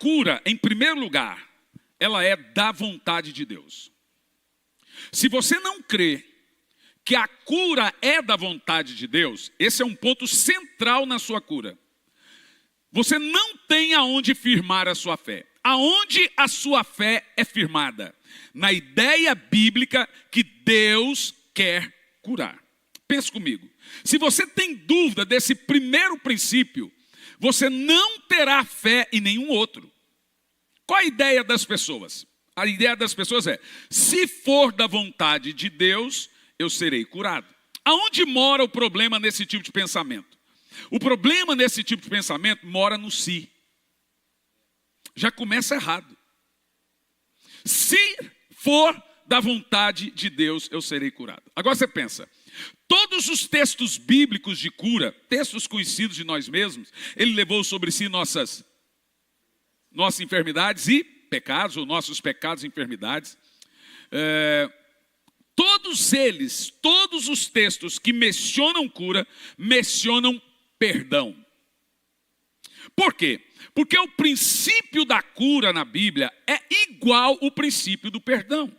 cura, em primeiro lugar, ela é da vontade de Deus. Se você não crê que a cura é da vontade de Deus, esse é um ponto central na sua cura. Você não tem aonde firmar a sua fé. Aonde a sua fé é firmada? Na ideia bíblica que Deus quer curar. Pense comigo. Se você tem dúvida desse primeiro princípio, você não terá fé em nenhum outro. Qual a ideia das pessoas? A ideia das pessoas é: se for da vontade de Deus, eu serei curado. Aonde mora o problema nesse tipo de pensamento? O problema nesse tipo de pensamento mora no si. Já começa errado. Se for da vontade de Deus, eu serei curado. Agora você pensa, todos os textos bíblicos de cura, textos conhecidos de nós mesmos, ele levou sobre si nossas enfermidades e pecados, ou nossos pecados e enfermidades. Todos os textos que mencionam cura, mencionam perdão. Por quê? Porque o princípio da cura na Bíblia é igual ao princípio do perdão.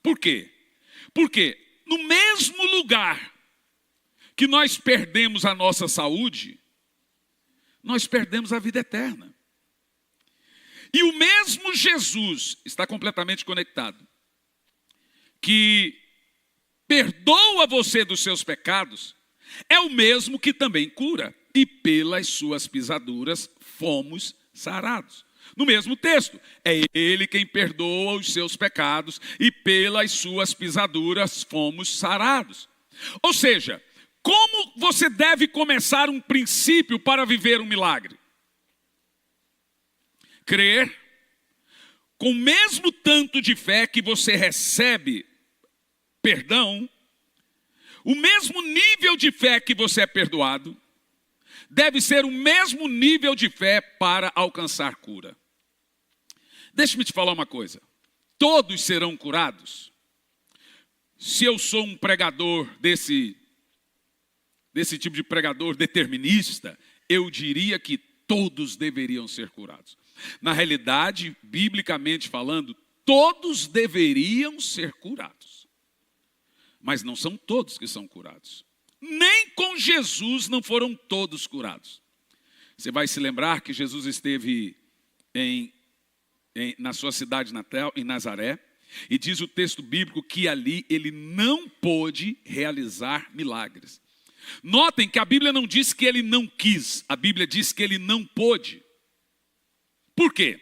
Por quê? Porque no mesmo lugar que nós perdemos a nossa saúde, nós perdemos a vida eterna. E o mesmo Jesus está completamente conectado, que perdoa você dos seus pecados, é o mesmo que também cura. E pelas suas pisaduras fomos sarados. No mesmo texto, é Ele quem perdoa os seus pecados e pelas suas pisaduras fomos sarados. Ou seja, como você deve começar um princípio para viver um milagre? Crer com o mesmo tanto de fé que você recebe perdão, o mesmo nível de fé que você é perdoado, deve ser o mesmo nível de fé para alcançar cura. Deixe-me te falar uma coisa. Todos serão curados? Se eu sou um pregador desse tipo de pregador determinista, eu diria que todos deveriam ser curados. Na realidade, biblicamente falando, todos deveriam ser curados. Mas não são todos que são curados. Nem com Jesus não foram todos curados. Você vai se lembrar que Jesus esteve na sua cidade natal, em Nazaré, e diz o texto bíblico que ali ele não pôde realizar milagres. Notem que a Bíblia não diz que ele não quis, a Bíblia diz que ele não pôde. Por quê?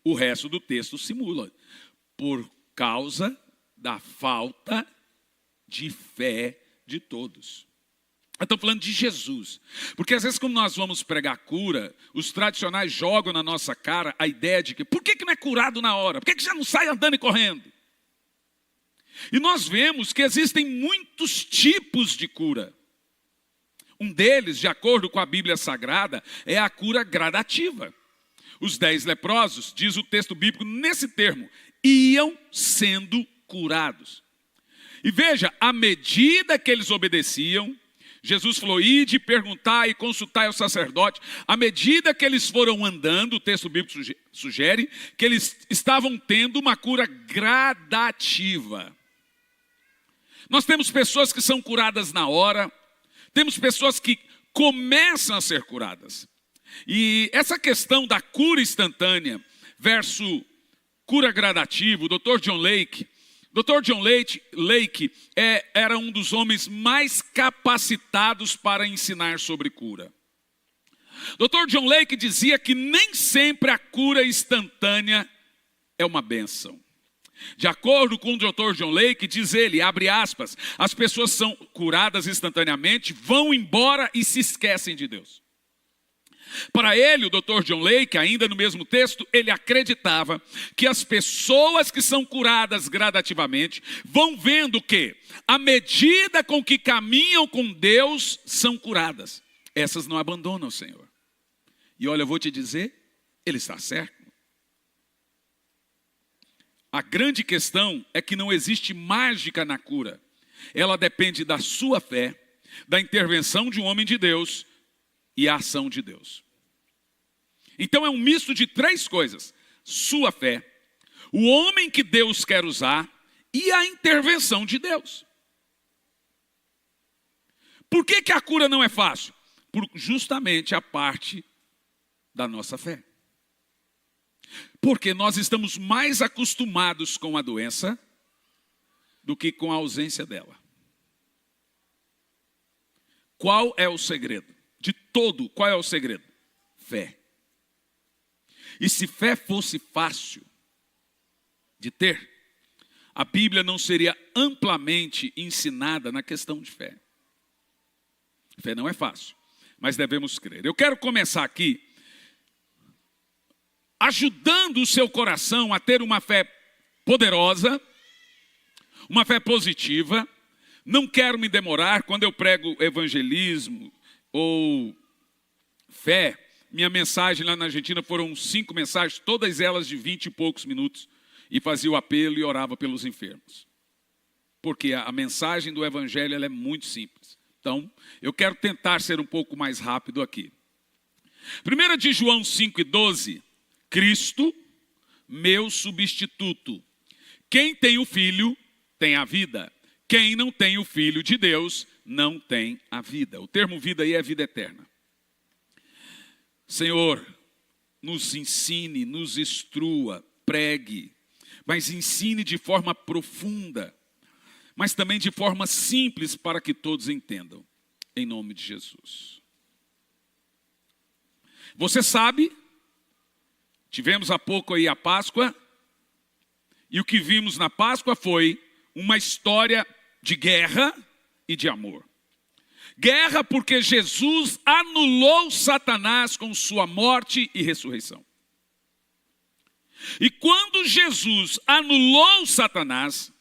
O resto do texto simula. Por causa da falta de fé de todos. Eu estou falando de Jesus, porque às vezes quando nós vamos pregar cura, os tradicionais jogam na nossa cara a ideia de que, por que não é curado na hora? Por que já não sai andando e correndo? E nós vemos que existem muitos tipos de cura. Um deles, de acordo com a Bíblia Sagrada, é a cura gradativa. Os 10 leprosos, diz o texto bíblico nesse termo, iam sendo curados. E veja, à medida que eles obedeciam, Jesus falou: ide, perguntar e consultar ao sacerdote. À medida que eles foram andando, o texto bíblico sugere que eles estavam tendo uma cura gradativa. Nós temos pessoas que são curadas na hora, temos pessoas que começam a ser curadas. E essa questão da cura instantânea versus cura gradativa, o Dr. John Lake era um dos homens mais capacitados para ensinar sobre cura. Dr. John Lake dizia que nem sempre a cura instantânea é uma bênção. De acordo com o Dr. John Lake, diz ele, abre aspas, as pessoas são curadas instantaneamente, vão embora e se esquecem de Deus. Para ele, o Dr. John Lake, ainda no mesmo texto, ele acreditava que as pessoas que são curadas gradativamente vão vendo que, à medida com que caminham com Deus, são curadas. Essas não abandonam o Senhor. E olha, eu vou te dizer, ele está certo. A grande questão é que não existe mágica na cura. Ela depende da sua fé, da intervenção de um homem de Deus e a ação de Deus. Então é um misto de 3 coisas: sua fé, o homem que Deus quer usar e a intervenção de Deus. Por que a cura não é fácil? Por justamente a parte da nossa fé. Porque nós estamos mais acostumados com a doença do que com a ausência dela. Qual é o segredo? De todo, qual é o segredo? Fé. E se fé fosse fácil de ter, a Bíblia não seria amplamente ensinada na questão de fé. Fé não é fácil, mas devemos crer. Eu quero começar aqui ajudando o seu coração a ter uma fé poderosa, uma fé positiva. Não quero me demorar. Quando eu prego evangelismo ou fé, minha mensagem lá na Argentina foram 5 mensagens, todas elas de 20 e poucos minutos, e fazia o apelo e orava pelos enfermos. Porque a mensagem do evangelho ela é muito simples. Então, eu quero tentar ser um pouco mais rápido aqui. 1 de João 5:12, Cristo, meu substituto. Quem tem o Filho, tem a vida. Quem não tem o Filho de Deus, não tem a vida. O termo vida aí é vida eterna. Senhor, nos ensine, nos instrua, pregue, mas ensine de forma profunda, mas também de forma simples para que todos entendam, em nome de Jesus. Você sabe, tivemos há pouco aí a Páscoa, e o que vimos na Páscoa foi uma história de guerra e de amor. Guerra porque Jesus anulou Satanás com sua morte e ressurreição. E quando Jesus anulou Satanás,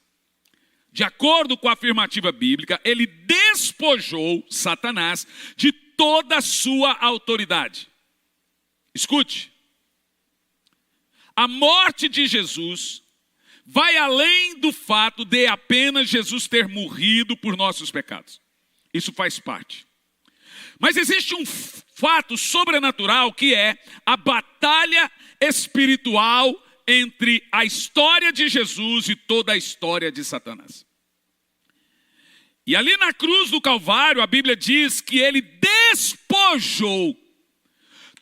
de acordo com a afirmativa bíblica, ele despojou Satanás de toda a sua autoridade. Escute, a morte de Jesus vai além do fato de apenas Jesus ter morrido por nossos pecados. Isso faz parte. Mas existe um fato sobrenatural que é a batalha espiritual entre a história de Jesus e toda a história de Satanás. E ali na cruz do Calvário, a Bíblia diz que ele despojou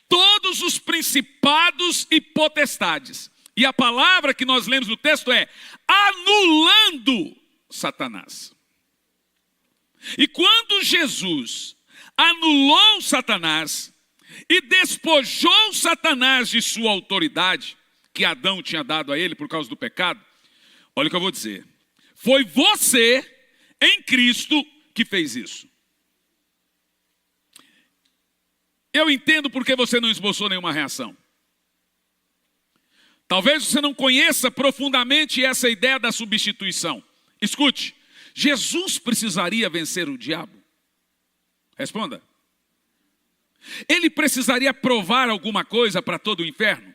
todos os principados e potestades. E a palavra que nós lemos no texto é anulando Satanás. E quando Jesus anulou Satanás e despojou Satanás de sua autoridade, que Adão tinha dado a ele por causa do pecado, olha o que eu vou dizer. Foi você, em Cristo, que fez isso. Eu entendo porque você não esboçou nenhuma reação. Talvez você não conheça profundamente essa ideia da substituição. Escute, Jesus precisaria vencer o diabo? Responda. Ele precisaria provar alguma coisa para todo o inferno?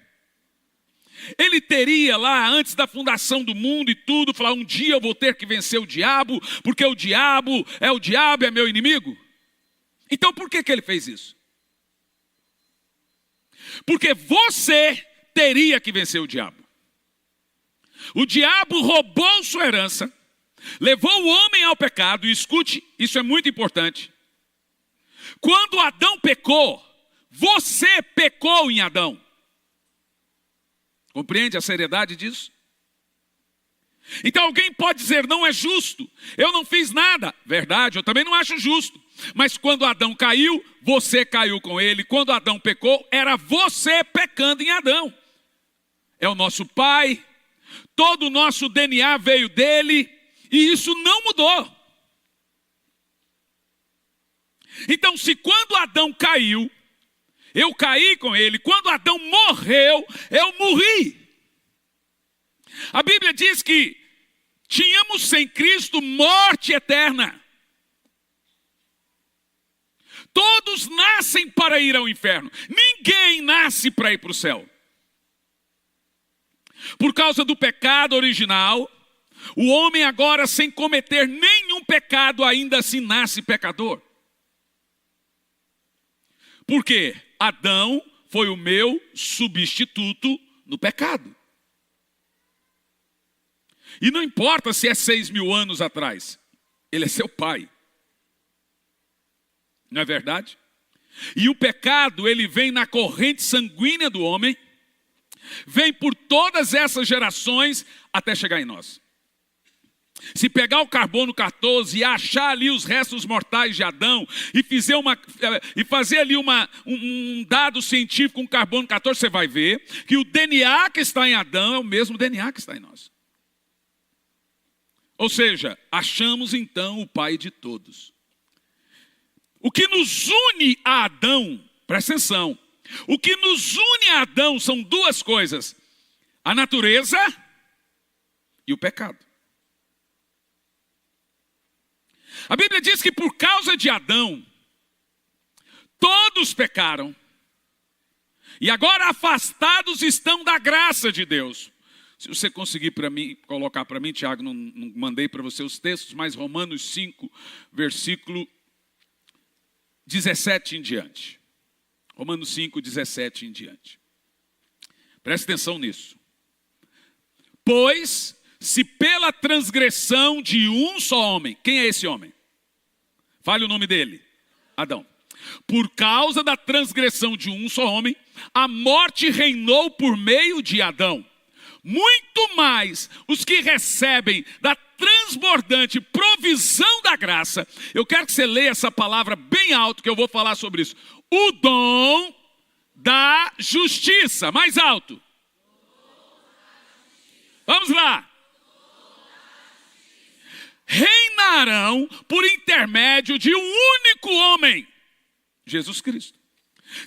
Ele teria lá, antes da fundação do mundo e tudo, falar, um dia eu vou ter que vencer o diabo, porque o diabo é meu inimigo? Então por que ele fez isso? Porque você teria que vencer o diabo. O diabo roubou sua herança, levou o homem ao pecado, e escute, isso é muito importante. Quando Adão pecou, você pecou em Adão. Compreende a seriedade disso? Então alguém pode dizer, não é justo, eu não fiz nada. Verdade, eu também não acho justo. Mas quando Adão caiu, você caiu com ele. Quando Adão pecou, era você pecando em Adão. É o nosso pai, todo o nosso DNA veio dele, e isso não mudou. Então, se quando Adão caiu, eu caí com ele, quando Adão morreu, eu morri. A Bíblia diz que tínhamos sem Cristo morte eterna. Todos nascem para ir ao inferno. Ninguém nasce para ir para o céu. Por causa do pecado original, o homem agora, sem cometer nenhum pecado, ainda assim nasce pecador. Por quê? Adão foi o meu substituto no pecado. E não importa se é 6.000 anos atrás, ele é seu pai. Não é verdade? E o pecado, ele vem na corrente sanguínea do homem, vem por todas essas gerações até chegar em nós. Se pegar o carbono 14 e achar ali os restos mortais de Adão e fazer ali um dado científico com carbono 14, você vai ver que o DNA que está em Adão é o mesmo DNA que está em nós. Ou seja, achamos então o pai de todos. O que nos une a Adão, presta atenção, o que nos une a Adão são duas coisas: a natureza e o pecado. A Bíblia diz que por causa de Adão, todos pecaram, e agora afastados estão da graça de Deus. Se você conseguir colocar para mim, Tiago, não mandei para você os textos, mas Romanos 5, versículo 17 em diante. Romanos 5, 17 em diante. Preste atenção nisso. Pois, se pela transgressão de um só homem, quem é esse homem? Fale o nome dele. Adão. Por causa da transgressão de um só homem, a morte reinou por meio de Adão. Muito mais os que recebem da transbordante provisão da graça. Eu quero que você leia essa palavra bem alto, que eu vou falar sobre isso. O dom da justiça. Mais alto. Vamos lá. Reinarão por intermédio de um único homem, Jesus Cristo.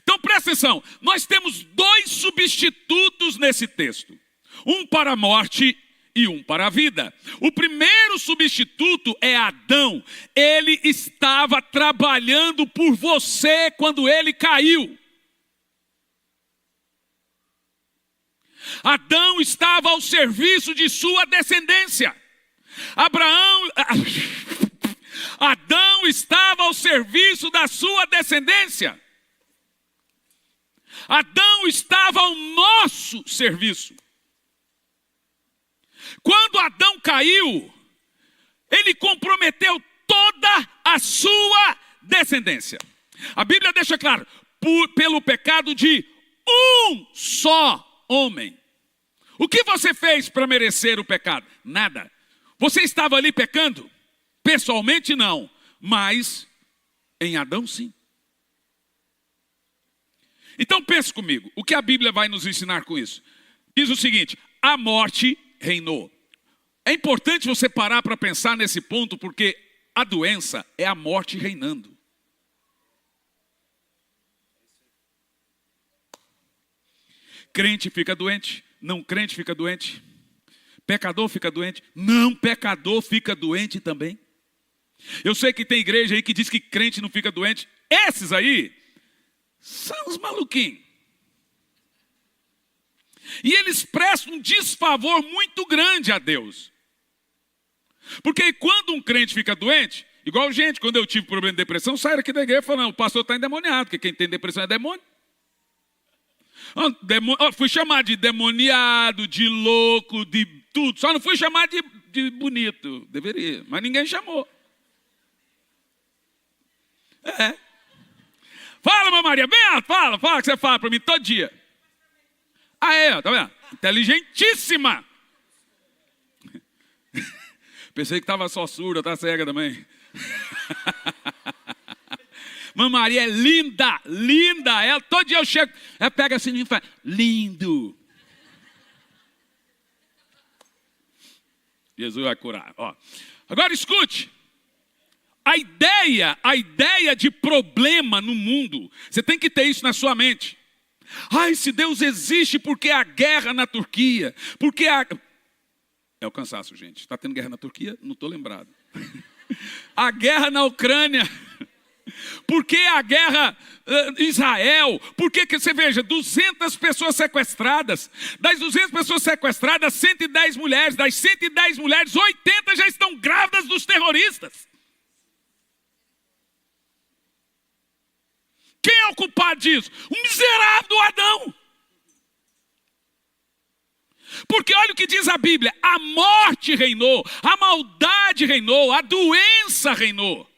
Então presta atenção, nós temos dois substitutos nesse texto. Um para a morte e um para a vida. O primeiro substituto é Adão. Ele estava trabalhando por você quando ele caiu. Adão estava ao serviço de sua descendência. Adão estava ao serviço da sua descendência. Adão estava ao nosso serviço. Quando Adão caiu, ele comprometeu toda a sua descendência. A Bíblia deixa claro, pelo pecado de um só homem. O que você fez para merecer o pecado? Nada. Você estava ali pecando? Pessoalmente não, mas em Adão sim. Então pense comigo, o que a Bíblia vai nos ensinar com isso? Diz o seguinte: a morte reinou. É importante você parar para pensar nesse ponto, porque a doença é a morte reinando. Crente fica doente, não crente fica doente. Pecador fica doente, não pecador fica doente também. Eu sei que tem igreja aí que diz que crente não fica doente. Esses aí são os maluquinhos. E eles prestam um desfavor muito grande a Deus. Porque quando um crente fica doente, igual gente, quando eu tive problema de depressão, saíram aqui da igreja falando, o pastor está endemoniado, porque quem tem depressão é demônio. Fui chamado de demoniado, de louco, de tudo. Só não fui chamado de bonito. Deveria, mas ninguém chamou. É. Fala, mamãe Maria, bem alto, fala que você fala para mim todo dia. Ah, é, tá vendo? Inteligentíssima. Pensei que estava só surda, tá cega também. Mamãe Maria é linda, linda. Ela, todo dia eu chego, ela pega assim e fala, lindo. Jesus vai curar. Ó. Agora escute. A ideia de problema no mundo, você tem que ter isso na sua mente. Ai, se Deus existe, por que a guerra na Turquia? Por que a... É o cansaço, gente. Está tendo guerra na Turquia? Não estou lembrado. A guerra na Ucrânia. Por que a guerra em Israel? Por que você veja, 200 pessoas sequestradas. Das 200 pessoas sequestradas, 110 mulheres. Das 110 mulheres, 80 já estão grávidas dos terroristas. Quem é o culpado disso? O miserável do Adão. Porque olha o que diz a Bíblia: a morte reinou, a maldade reinou, a doença reinou.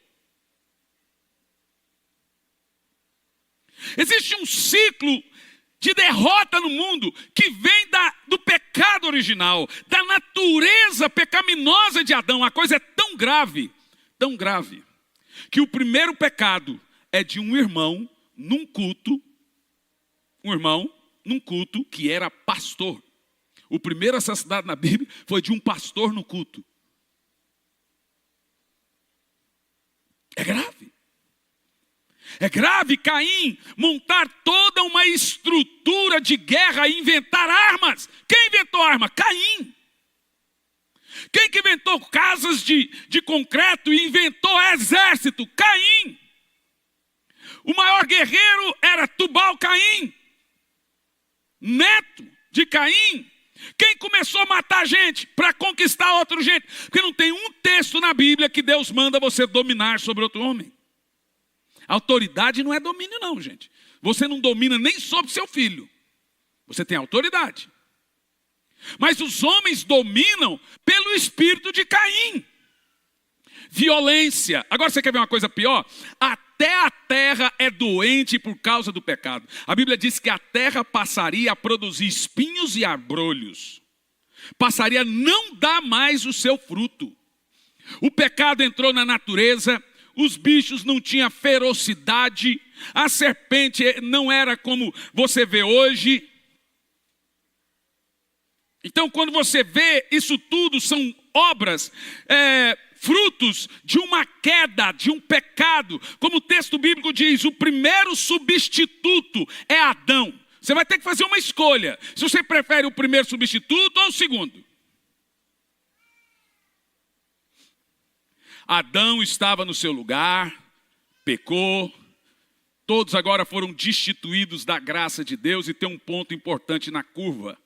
Existe um ciclo de derrota no mundo que vem do pecado original, da natureza pecaminosa de Adão. A coisa é tão grave, que o primeiro pecado é de um irmão num culto, que era pastor. O primeiro assassinato na Bíblia foi de um pastor no culto. É grave. É grave Caim montar toda uma estrutura de guerra e inventar armas. Quem inventou arma? Caim. Quem que inventou casas de concreto e inventou exército? Caim. O maior guerreiro era Tubal-Caim, neto de Caim. Quem começou a matar gente para conquistar outro gente? Porque não tem um texto na Bíblia que Deus manda você dominar sobre outro homem. Autoridade não é domínio não, gente. Você não domina nem sobre seu filho. Você tem autoridade. Mas os homens dominam pelo espírito de Caim. Violência. Agora você quer ver uma coisa pior? Até a terra é doente por causa do pecado. A Bíblia diz que a terra passaria a produzir espinhos e abrolhos. Passaria a não dar mais o seu fruto. O pecado entrou na natureza. Os bichos não tinham ferocidade. A serpente não era como você vê hoje. Então, quando você vê isso tudo, são obras, frutos de uma queda, de um pecado. Como o texto bíblico diz, o primeiro substituto é Adão. Você vai ter que fazer uma escolha. Se você prefere o primeiro substituto ou o segundo. Adão estava no seu lugar, pecou. Todos agora foram destituídos da graça de Deus. E tem um ponto importante na curva,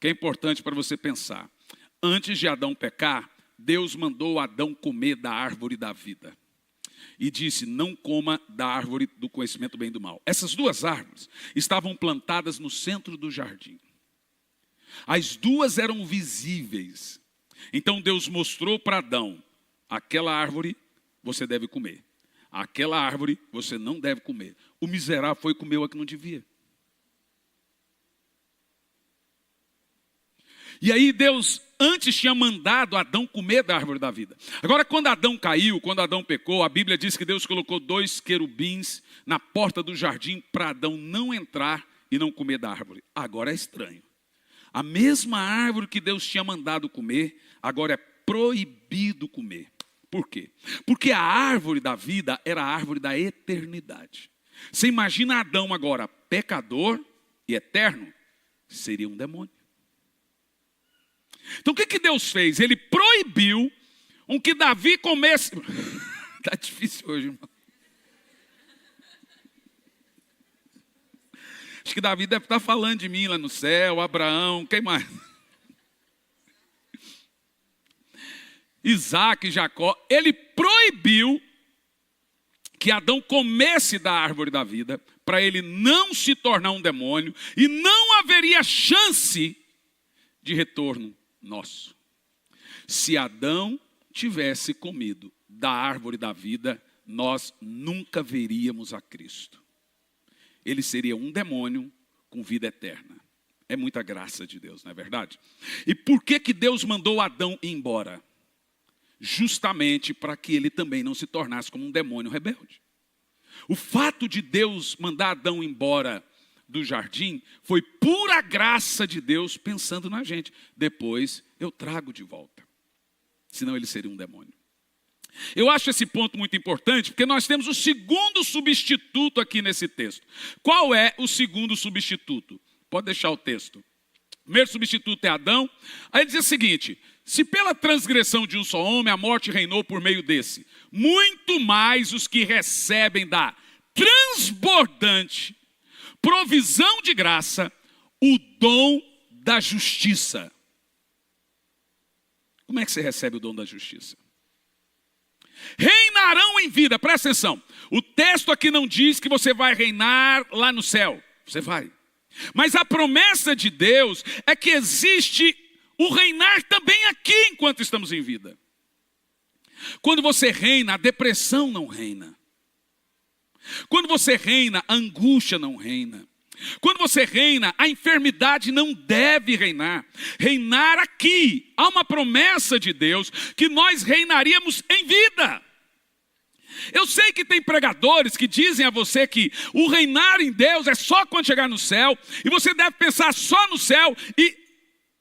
que é importante para você pensar. Antes de Adão pecar, Deus mandou Adão comer da árvore da vida. E disse, não coma da árvore do conhecimento do bem e do mal. Essas duas árvores estavam plantadas no centro do jardim. As duas eram visíveis. Então Deus mostrou para Adão, aquela árvore você deve comer. Aquela árvore você não deve comer. O miserável foi e comeu a que não devia. E aí Deus antes tinha mandado Adão comer da árvore da vida. Agora quando Adão caiu, quando Adão pecou, a Bíblia diz que Deus colocou 2 querubins na porta do jardim para Adão não entrar e não comer da árvore. Agora é estranho. A mesma árvore que Deus tinha mandado comer, agora é proibido comer. Por quê? Porque a árvore da vida era a árvore da eternidade. Você imagina Adão agora, pecador e eterno, seria um demônio. Então o que Deus fez? Ele proibiu que Davi comesse. Está difícil hoje, irmão. Acho que Davi deve estar falando de mim lá no céu, Abraão, quem mais? Isaac, Jacó. Ele proibiu que Adão comesse da árvore da vida, para ele não se tornar um demônio, e não haveria chance de retorno nosso. Se Adão tivesse comido da árvore da vida, nós nunca veríamos a Cristo. Ele seria um demônio com vida eterna. É muita graça de Deus, não é verdade? E por que Deus mandou Adão ir embora? Justamente para que ele também não se tornasse como um demônio rebelde. O fato de Deus mandar Adão embora do jardim foi pura graça de Deus pensando na gente. Depois eu trago de volta. Senão ele seria um demônio. Eu acho esse ponto muito importante porque nós temos o segundo substituto aqui nesse texto. Qual é o segundo substituto? Pode deixar o texto. O primeiro substituto é Adão. Aí ele diz o seguinte: se pela transgressão de um só homem a morte reinou por meio desse, muito mais os que recebem da transbordante provisão de graça, o dom da justiça. Como é que você recebe o dom da justiça? Reinarão em vida, presta atenção. O texto aqui não diz que você vai reinar lá no céu. Você vai. Mas a promessa de Deus é que existe o reinar também aqui enquanto estamos em vida. Quando você reina, a depressão não reina. Quando você reina, a angústia não reina. Quando você reina, a enfermidade não deve reinar. Reinar aqui. Há uma promessa de Deus que nós reinaríamos em vida. Eu sei que tem pregadores que dizem a você que o reinar em Deus é só quando chegar no céu. E você deve pensar só no céu e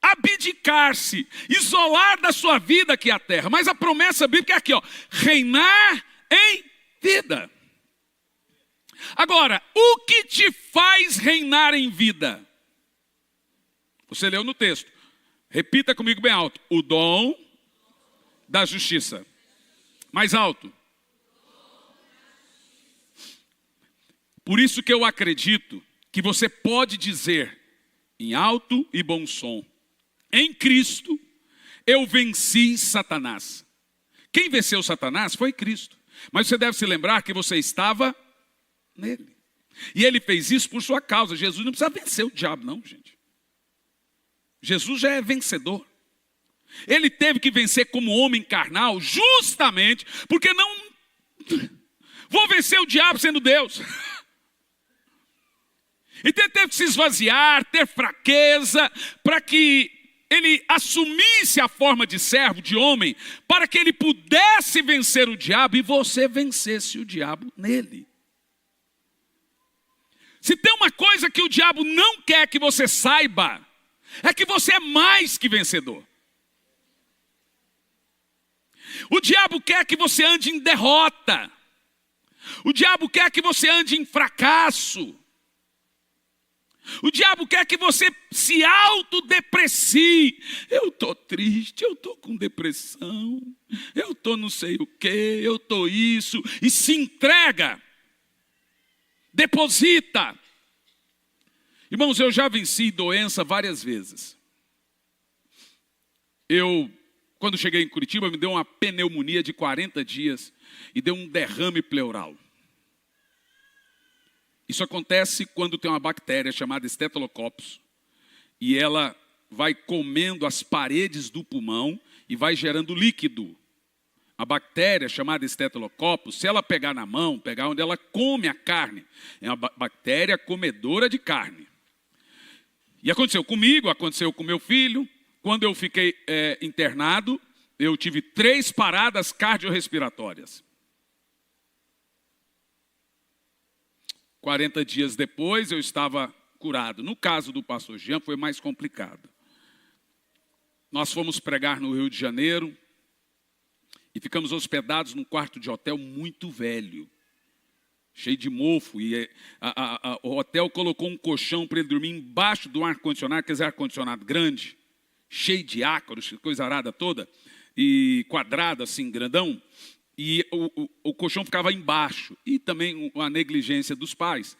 abdicar-se, isolar da sua vida aqui a terra. Mas a promessa bíblica é aqui, ó, reinar em vida. Agora, o que te faz reinar em vida? Você leu no texto. Repita comigo bem alto. O dom da justiça. Mais alto. Por isso que eu acredito que você pode dizer em alto e bom som: em Cristo eu venci Satanás. Quem venceu Satanás foi Cristo. Mas você deve se lembrar que você estava nele. E ele fez isso por sua causa. Jesus não precisa vencer o diabo não, gente. Jesus já é vencedor. Ele teve que vencer como homem carnal justamente porque não vou vencer o diabo sendo Deus. Então ele teve que se esvaziar, ter fraqueza, para que ele assumisse a forma de servo, de homem, para que ele pudesse vencer o diabo e você vencesse o diabo nele. Se tem uma coisa que o diabo não quer que você saiba, é que você é mais que vencedor. O diabo quer que você ande em derrota. O diabo quer que você ande em fracasso. O diabo quer que você se autodeprecie. Eu estou triste, eu estou com depressão, eu estou não sei o que, eu estou isso. E se entrega. Deposita. Irmãos, eu já venci doença várias vezes. Quando cheguei em Curitiba, me deu uma pneumonia de 40 dias e deu um derrame pleural. Isso acontece quando tem uma bactéria chamada Staphylococcus e ela vai comendo as paredes do pulmão e vai gerando líquido. A bactéria chamada Staphylococcus, se ela pegar na mão, pegar onde ela come a carne, é uma bactéria comedora de carne. E aconteceu comigo, aconteceu com meu filho. Quando eu fiquei internado, eu tive 3 paradas cardiorrespiratórias. 40 dias depois eu estava curado. No caso do pastor Jean foi mais complicado. Nós fomos pregar no Rio de Janeiro e ficamos hospedados num quarto de hotel muito velho, cheio de mofo. E o hotel colocou um colchão para ele dormir embaixo do ar-condicionado, quer dizer, ar-condicionado grande, cheio de ácaros, coisa arada toda, e quadrado assim, grandão. E o colchão ficava embaixo. E também a negligência dos pais,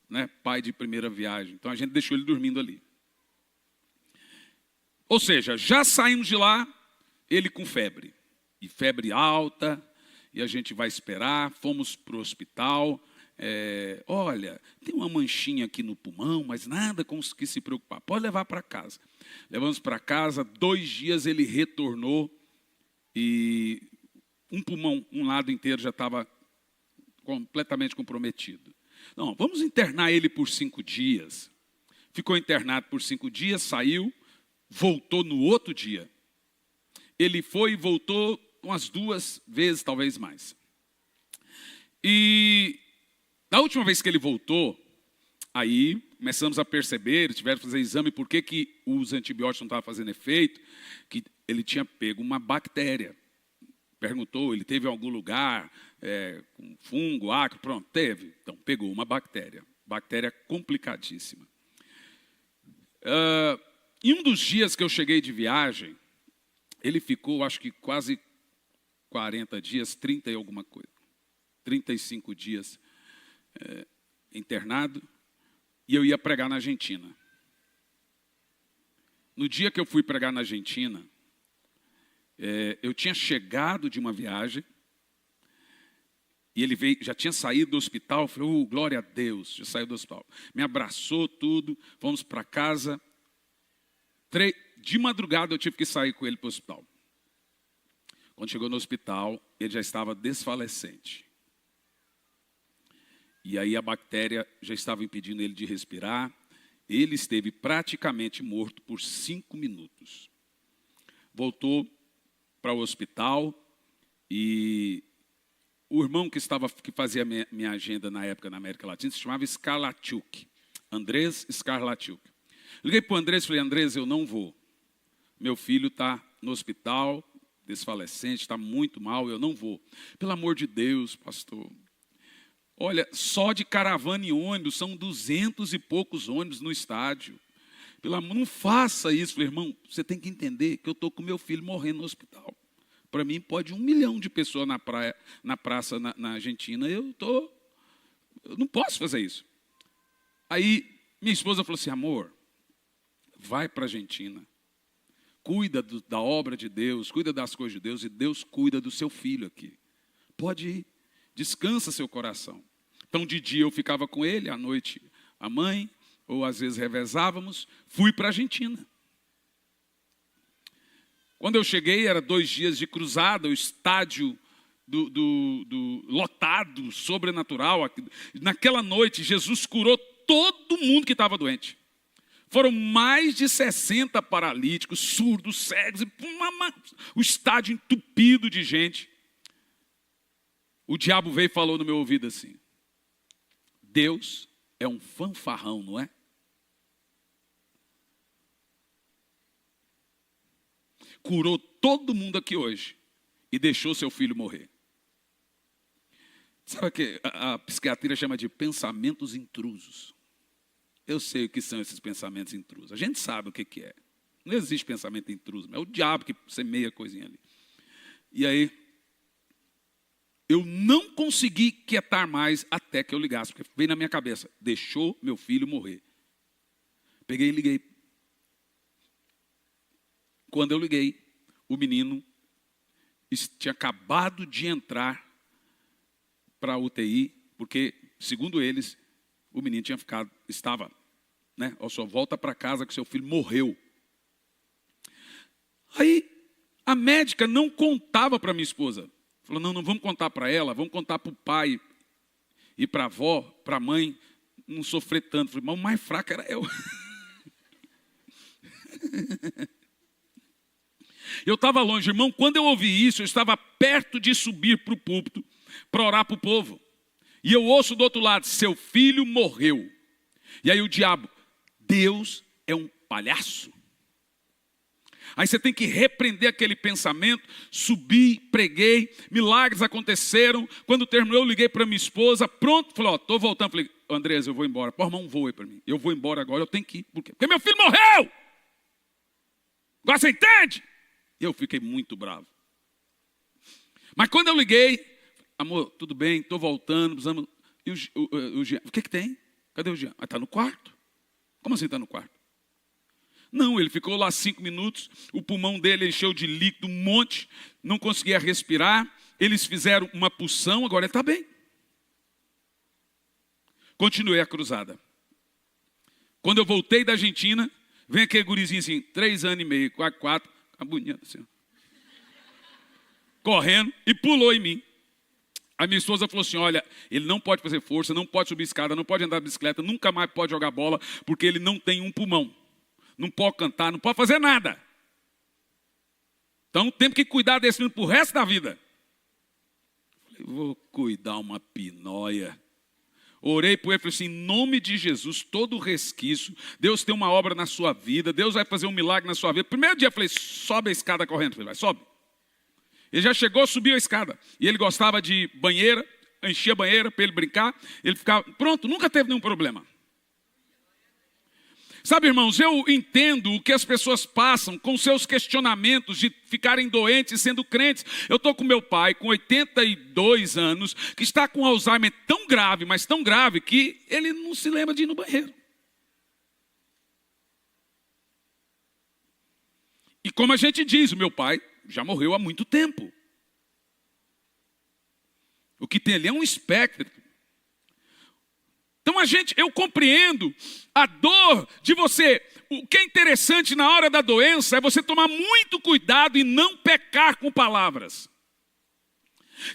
né? Pai de primeira viagem. Então a gente deixou ele dormindo ali. Ou seja, já saímos de lá, ele com febre. E febre alta, e a gente vai esperar. Fomos para o hospital. Olha, tem uma manchinha aqui no pulmão, mas nada com que se preocupar. Pode levar para casa. Levamos para casa, 2 dias ele retornou e um pulmão, um lado inteiro já estava completamente comprometido. Não, vamos internar ele por 5 dias. Ficou internado por 5 dias, saiu, voltou no outro dia. Ele foi e voltou umas 2 vezes, talvez mais. E na última vez que ele voltou, aí começamos a perceber, tiveram que fazer exame, por que os antibióticos não estavam fazendo efeito, que ele tinha pego uma bactéria. Perguntou, ele teve em algum lugar, com fungo, ácaro, pronto, teve. Então, pegou uma bactéria complicadíssima. Em um dos dias que eu cheguei de viagem, ele ficou, acho que quase 40 dias, 30 e alguma coisa, 35 dias internado, e eu ia pregar na Argentina. No dia que eu fui pregar na Argentina, eu tinha chegado de uma viagem, E ele veio, já tinha saído do hospital, eu falei, glória a Deus, já saiu do hospital. Me abraçou tudo, fomos para casa. De madrugada eu tive que sair com ele para o hospital. Quando chegou no hospital, ele já estava desfalecente. E aí a bactéria já estava impedindo ele de respirar. Ele esteve praticamente morto por 5 minutos. Voltou para o hospital e o irmão que fazia minha agenda na época na América Latina se chamava Skarlatiuk. Andrés Skarlatiuk. Liguei para o Andrés e falei, Andrés, eu não vou. Meu filho está no hospital, desfalecente, está muito mal, eu não vou. Pelo amor de Deus, pastor. Olha, só de caravana e ônibus, são 200 e poucos ônibus no estádio. Não faça isso. Falei, irmão, você tem que entender que eu estou com meu filho morrendo no hospital. Para mim, pode 1 milhão de pessoas na praça na Argentina. Eu não posso fazer isso. Aí, minha esposa falou assim, amor, vai para a Argentina. Cuida da obra de Deus, cuida das coisas de Deus, e Deus cuida do seu filho aqui. Pode ir, descansa seu coração. Então, de dia eu ficava com ele, à noite a mãe, ou às vezes revezávamos, fui para a Argentina. Quando eu cheguei, era 2 dias de cruzada, o estádio lotado, sobrenatural. Naquela noite, Jesus curou todo mundo que estava doente. Foram mais de 60 paralíticos, surdos, cegos, o estádio entupido de gente. O diabo veio e falou no meu ouvido assim, Deus é um fanfarrão, não é? Curou todo mundo aqui hoje e deixou seu filho morrer. Sabe o que a psiquiatria chama de pensamentos intrusos? Eu sei o que são esses pensamentos intrusos. A gente sabe o que é. Não existe pensamento intruso, é o diabo que semeia a coisinha ali. E aí, eu não consegui quietar mais até que eu ligasse, porque veio na minha cabeça, deixou meu filho morrer. Peguei e liguei. Quando eu liguei, o menino tinha acabado de entrar para a UTI, porque, segundo eles, o menino estava, ó, só volta para casa que seu filho morreu. Aí, a médica não contava para minha esposa. Falou, não vamos contar para ela, vamos contar para o pai e para a avó, para a mãe, não sofrer tanto. Falei, mas o mais fraco era eu. Eu estava longe, irmão, quando eu ouvi isso, eu estava perto de subir para o púlpito para orar para o povo. E eu ouço do outro lado, seu filho morreu. E aí o diabo, Deus é um palhaço. Aí você tem que repreender aquele pensamento, subi, preguei, milagres aconteceram. Quando terminou, eu liguei para minha esposa, pronto, falei, estou voltando. Falei, Andrés, eu vou embora. Pô, arrumar um voo aí para mim. Eu vou embora agora, eu tenho que ir. Por quê? Porque meu filho morreu! Agora você entende? E eu fiquei muito bravo. Mas quando eu liguei, amor, tudo bem, estou voltando, precisamos... E o Jean, o que tem? Cadê o Jean? Está no quarto. Como assim está no quarto? Não, ele ficou lá 5 minutos, o pulmão dele encheu de líquido, um monte, não conseguia respirar, eles fizeram uma punção, agora ele está bem. Continuei a cruzada. Quando eu voltei da Argentina, vem aquele gurizinho assim, 3 anos e meio, 4, a bonita assim, correndo e pulou em mim. A minha esposa falou assim, olha, ele não pode fazer força, não pode subir escada, não pode andar de bicicleta, nunca mais pode jogar bola, porque ele não tem um pulmão. Não pode cantar, não pode fazer nada. Então temos que cuidar desse menino para o resto da vida. Falei, vou cuidar uma pinóia. Orei por ele e falei assim, em nome de Jesus, todo o resquício, Deus tem uma obra na sua vida, Deus vai fazer um milagre na sua vida. Primeiro dia eu falei, sobe a escada correndo. Falei, vai, sobe. Ele já chegou, subiu a escada. E ele gostava de banheira, enchia a banheira para ele brincar. Ele ficava, pronto, nunca teve nenhum problema. Sabe, irmãos, eu entendo o que as pessoas passam com seus questionamentos de ficarem doentes sendo crentes. Eu estou com meu pai, com 82 anos, que está com Alzheimer tão grave, mas tão grave, que ele não se lembra de ir no banheiro. E como a gente diz, o meu pai já morreu há muito tempo. O que tem ali é um espectro. Então eu compreendo a dor de você. O que é interessante na hora da doença é você tomar muito cuidado e não pecar com palavras.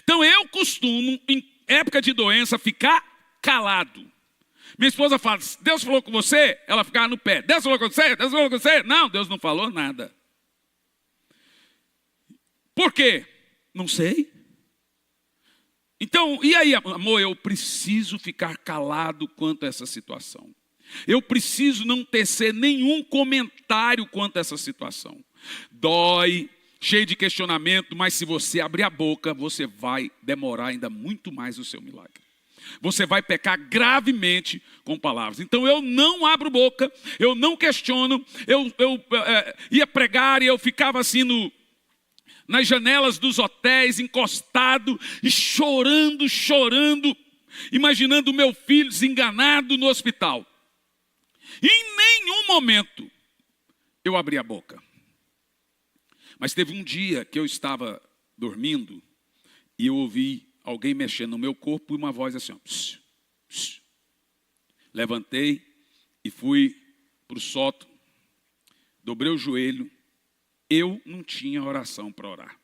Então eu costumo, em época de doença, ficar calado. Minha esposa fala, Deus falou com você? Ela ficava no pé. Deus falou com você? Deus falou com você? Não, Deus não falou nada. Por quê? Não sei. Então, e aí, amor, eu preciso ficar calado quanto a essa situação. Eu preciso não tecer nenhum comentário quanto a essa situação. Dói, cheio de questionamento, mas se você abrir a boca, você vai demorar ainda muito mais o seu milagre. Você vai pecar gravemente com palavras. Então eu não abro boca, eu não questiono. Eu ia pregar e eu ficava assim nas janelas dos hotéis, encostado e chorando, imaginando o meu filho desenganado no hospital. E em nenhum momento eu abri a boca. Mas teve um dia que eu estava dormindo e eu ouvi alguém mexendo no meu corpo e uma voz assim, ó, pss, pss. Levantei e fui para o sótão, dobrei o joelho. Eu não tinha oração para orar,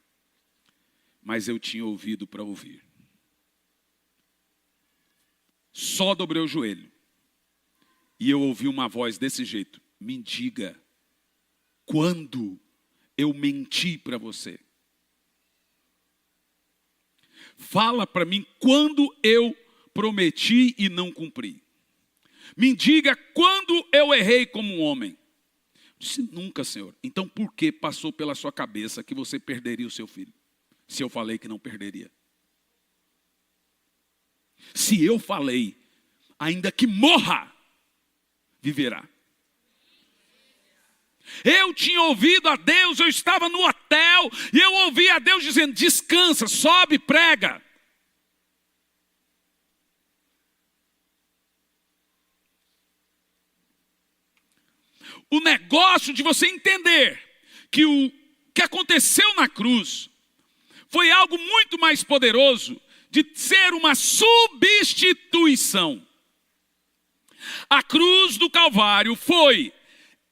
mas eu tinha ouvido para ouvir. Só dobrei o joelho e eu ouvi uma voz desse jeito, me diga quando eu menti para você. Fala para mim quando eu prometi e não cumpri. Me diga quando eu errei como um homem. Eu disse, nunca, Senhor. Então por que passou pela sua cabeça que você perderia o seu filho? Se eu falei que não perderia. Se eu falei, ainda que morra, viverá. Eu tinha ouvido a Deus, eu estava no hotel e eu ouvi a Deus dizendo, descansa, sobe, prega. O negócio de você entender que o que aconteceu na cruz foi algo muito mais poderoso de ser uma substituição. A cruz do Calvário foi: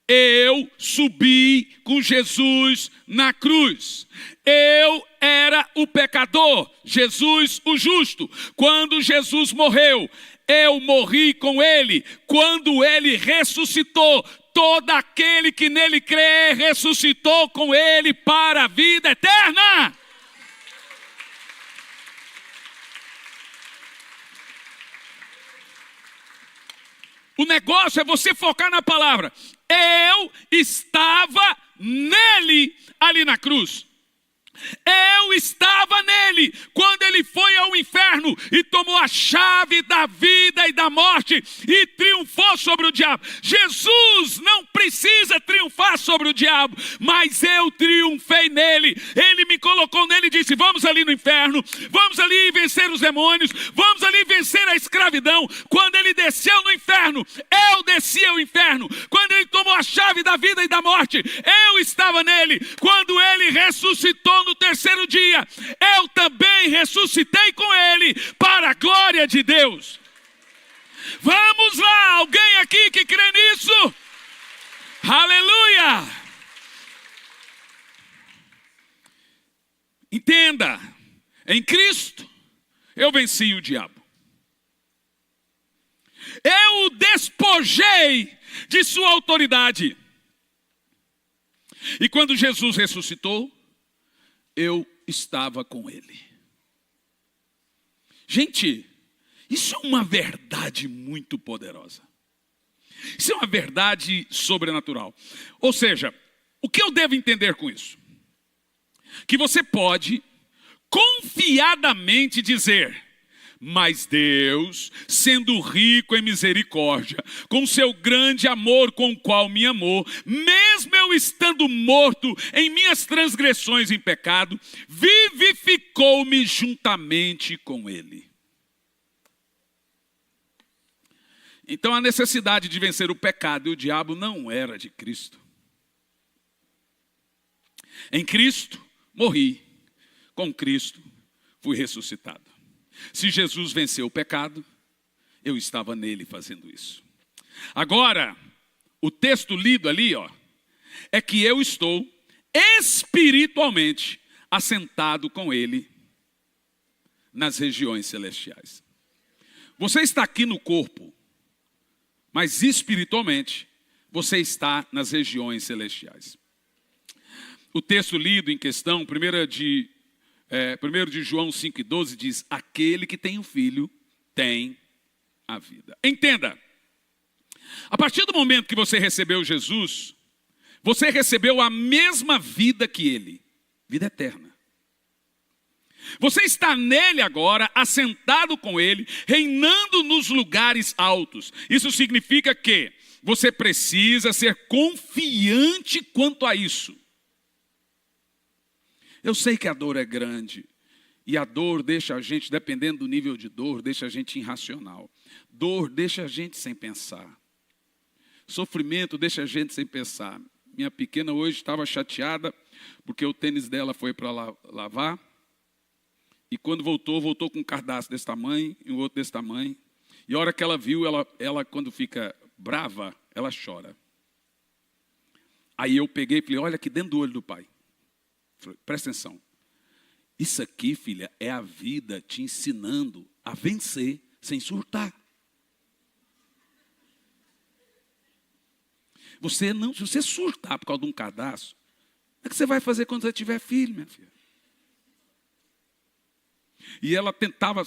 eu subi com Jesus na cruz. Eu era o pecador, Jesus o justo. Quando Jesus morreu, eu morri com ele. Quando ele ressuscitou, todo aquele que nele crê, ressuscitou com ele para a vida eterna. O negócio é você focar na palavra. Eu estava nele ali na cruz. Eu estava nele quando ele foi ao inferno e tomou a chave da vida e da morte e triunfou sobre o diabo. Jesus não precisa triunfar sobre o diabo, mas eu triunfei nele. Ele me colocou nele e disse, vamos ali no inferno, vamos ali vencer os demônios, vamos ali vencer a escravidão. Quando ele desceu no inferno, eu desci ao inferno. Quando ele tomou a chave da vida e da morte, eu estava nele. Quando ele ressuscitou no terceiro dia, eu também ressuscitei com ele para a glória de Deus. Vamos lá, alguém aqui que crê nisso? Aleluia! Entenda, em Cristo eu venci o diabo. Eu o despojei de sua autoridade. E quando Jesus ressuscitou, eu estava com ele. Gente, isso é uma verdade muito poderosa. Isso é uma verdade sobrenatural. Ou seja, o que eu devo entender com isso? Que você pode confiadamente dizer, mas Deus, sendo rico em misericórdia, com seu grande amor com o qual me amou, mesmo eu estando morto em minhas transgressões em pecado, vivificou-me juntamente com ele. Então a necessidade de vencer o pecado e o diabo não era de Cristo. Em Cristo morri, com Cristo fui ressuscitado. Se Jesus venceu o pecado, eu estava nele fazendo isso. Agora, o texto lido ali, é que eu estou espiritualmente assentado com ele nas regiões celestiais. Você está aqui no corpo, mas espiritualmente você está nas regiões celestiais. O texto lido em questão, 1 de João 5,12 diz: aquele que tem o Filho tem a vida. Entenda, a partir do momento que você recebeu Jesus, você recebeu a mesma vida que ele, vida eterna. Você está nele agora, assentado com ele, reinando nos lugares altos. Isso significa que você precisa ser confiante quanto a isso. Eu sei que a dor é grande, e a dor deixa a gente, dependendo do nível de dor, deixa a gente irracional. Dor deixa a gente sem pensar. Sofrimento deixa a gente sem pensar. Minha pequena hoje estava chateada, porque o tênis dela foi para lavar, e quando voltou com um cadastro desse tamanho, e um outro desse tamanho, e a hora que ela viu, ela quando fica brava, ela chora. Aí eu peguei e falei: olha aqui dentro do olho do pai. Falei: presta atenção. Isso aqui, filha, é a vida te ensinando a vencer sem surtar. Se você surtar por causa de um cadastro, o que você vai fazer quando você tiver filho, minha filha? E ela tentava.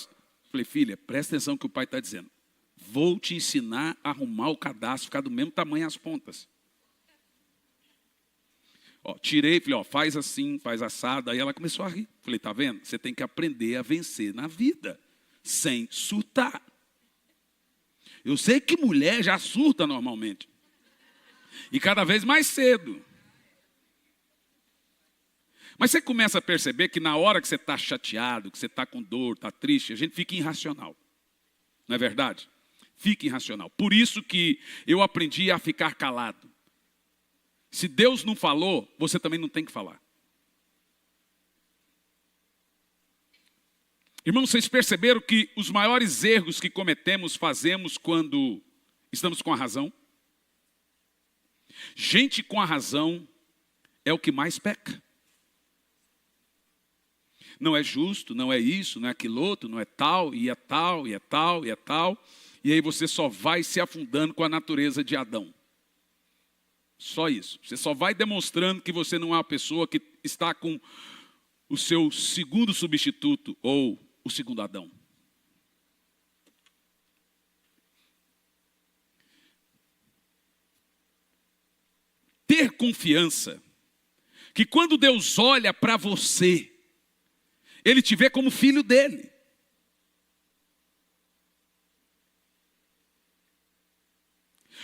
Falei: filha, presta atenção no que o pai está dizendo. Vou te ensinar a arrumar o cadastro, ficar do mesmo tamanho as pontas. Tirei, falei: faz assim, faz assado. Aí ela começou a rir. Falei: tá vendo? Você tem que aprender a vencer na vida, sem surtar. Eu sei que mulher já surta normalmente. E cada vez mais cedo. Mas você começa a perceber que na hora que você está chateado, que você está com dor, está triste, a gente fica irracional. Não é verdade? Fica irracional. Por isso que eu aprendi a ficar calado. Se Deus não falou, você também não tem que falar. Irmãos, vocês perceberam que os maiores erros que cometemos, fazemos quando estamos com a razão? Gente com a razão é o que mais peca. Não é justo, não é isso, não é aquilo outro, não é tal, e é tal, e é tal, e é tal. E aí você só vai se afundando com a natureza de Adão. Só isso. Você só vai demonstrando que você não é uma pessoa que está com o seu segundo substituto ou o segundo Adão. Ter confiança que quando Deus olha para você, Ele te vê como filho dele.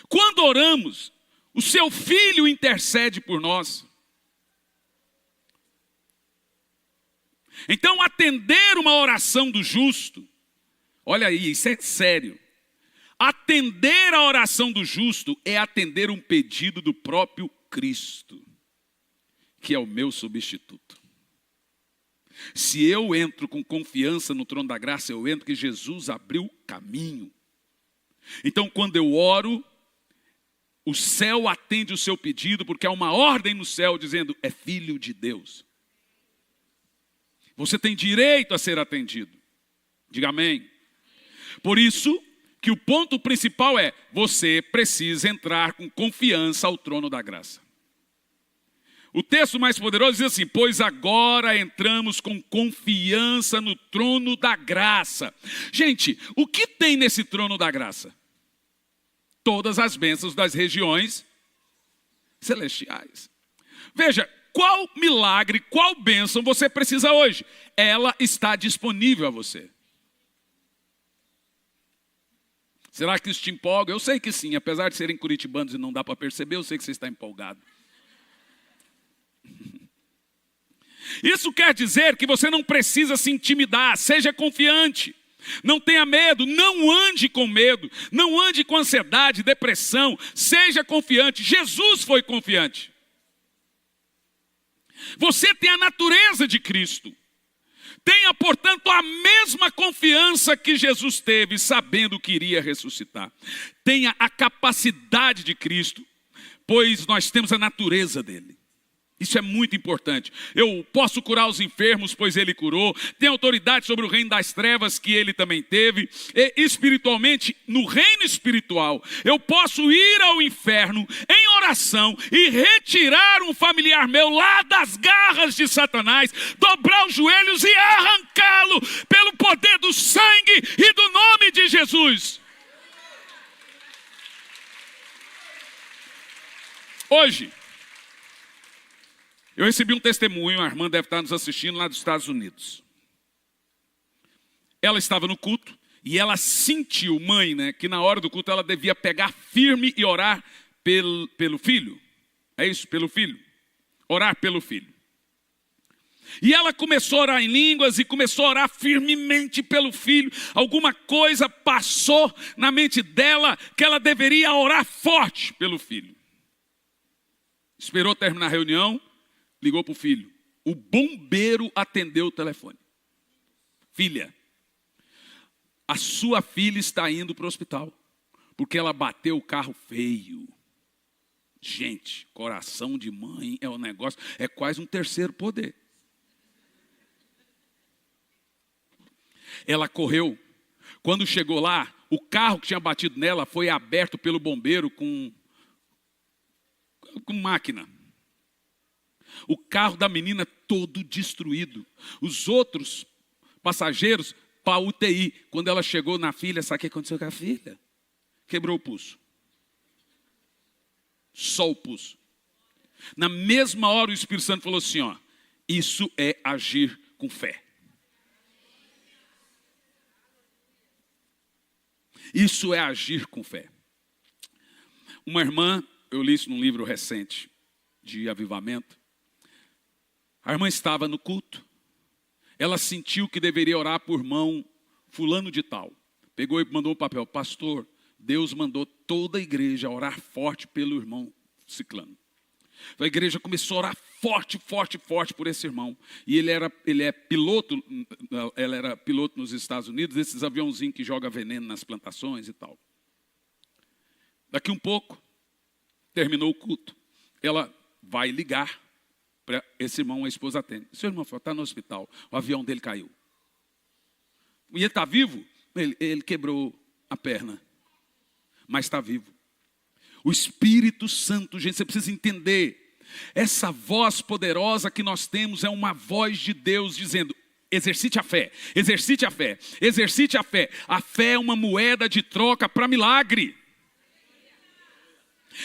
Quando oramos, o seu filho intercede por nós. Então, atender uma oração do justo, olha aí, isso é sério. Atender a oração do justo é atender um pedido do próprio Cristo, que é o meu substituto. Se eu entro com confiança no trono da graça, eu entro que Jesus abriu o caminho. Então, quando eu oro, o céu atende o seu pedido, porque há uma ordem no céu dizendo: é filho de Deus. Você tem direito a ser atendido. Diga amém. Por isso que o ponto principal é: você precisa entrar com confiança ao trono da graça. O texto mais poderoso diz assim: pois agora entramos com confiança no trono da graça. Gente, o que tem nesse trono da graça? Todas as bênçãos das regiões celestiais. Veja, qual milagre, qual bênção você precisa hoje? Ela está disponível a você. Será que isso te empolga? Eu sei que sim, apesar de serem curitibanos e não dá para perceber, eu sei que você está empolgado. Isso quer dizer que você não precisa se intimidar, seja confiante. Não tenha medo, não ande com medo, não ande com ansiedade, depressão, seja confiante. Jesus foi confiante. Você tem a natureza de Cristo. Tenha, portanto, a mesma confiança que Jesus teve, sabendo que iria ressuscitar. Tenha a capacidade de Cristo, pois nós temos a natureza dele. Isso é muito importante. Eu posso curar os enfermos, pois ele curou. Tem autoridade sobre o reino das trevas, que ele também teve. E espiritualmente, no reino espiritual, eu posso ir ao inferno em oração e retirar um familiar meu lá das garras de Satanás, dobrar os joelhos e arrancá-lo pelo poder do sangue e do nome de Jesus. Hoje, eu recebi um testemunho, a irmã deve estar nos assistindo lá dos Estados Unidos. Ela estava no culto e ela sentiu, mãe, né, que na hora do culto ela devia pegar firme e orar pelo filho. É isso, pelo filho. Orar pelo filho. E ela começou a orar em línguas e começou a orar firmemente pelo filho. Alguma coisa passou na mente dela que ela deveria orar forte pelo filho. Esperou terminar a reunião. Ligou para o filho. O bombeiro atendeu o telefone. Filha, a sua filha está indo para o hospital, porque ela bateu o carro feio. Gente, coração de mãe é um negócio, é quase um terceiro poder. Ela correu. Quando chegou lá, o carro que tinha batido nela foi aberto pelo bombeiro com máquina. O carro da menina todo destruído. Os outros passageiros para a UTI. Quando ela chegou na filha, sabe o que aconteceu com a filha? Quebrou o pulso. Só o pulso. Na mesma hora o Espírito Santo falou assim, ó, isso é agir com fé. Isso é agir com fé. Uma irmã, eu li isso num livro recente de avivamento. A irmã estava no culto. Ela sentiu que deveria orar por irmão fulano de tal. Pegou e mandou um papel. Pastor, Deus mandou toda a igreja orar forte pelo irmão ciclano. A igreja começou a orar forte por esse irmão. E ele é piloto, ela era piloto nos Estados Unidos, esses aviãozinhos que jogam veneno nas plantações e tal. Daqui um pouco, terminou o culto. Ela vai ligar para esse irmão, a esposa atende. Seu irmão está no hospital, o avião dele caiu. E ele está vivo? Ele quebrou a perna, mas está vivo. O Espírito Santo, gente, você precisa entender. Essa voz poderosa que nós temos é uma voz de Deus dizendo, exercite a fé, exercite a fé, exercite a fé. A fé é uma moeda de troca para milagre.